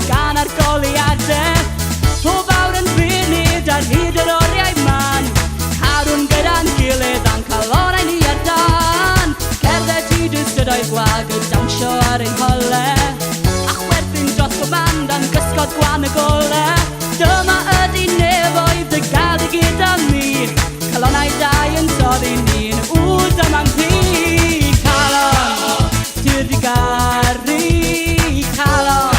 gan argoliadau. O fawr yn funud ar hyd yr oriau man, cadw'n gyda'n gilydd a'n cael orau ni ar dan. Cerdded hyd y stydau gwag y dawnsio ar ein hole, a chwerthin dros o band am gysgod gwan y gole. Dyma ydi nefoedd y gael i gyda mi, calonau dau yn toddi ni'n dyma'n fi. Calon, tyr di gari, calon,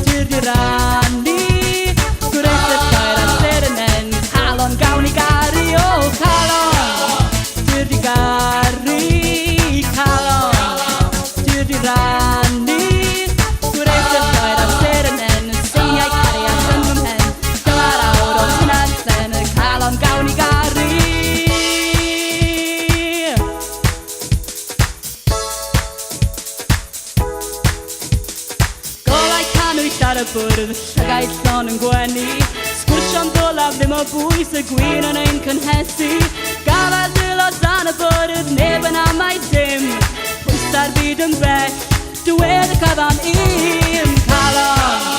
tyr di rannu, gwres y tair a ser yn en. Calon gawn i gari, o calon, tyr di gari, calon, tyr di rannu, gwres y tair a ser yn en. Seiniau cariad yn fy mhen, dyma'r awr o hynna'n llen, y calon gawn i gari. Ar y bwrdd, llygaid llon yn gwenu, sgwrsio'n dolaf ddim o bwys y gwyn yn ein cynhesu. Gafel dylod dan y bwrdd, neb yn amau dim, pwysta'r byd yn bell, dywedd y cyfan im. Calon,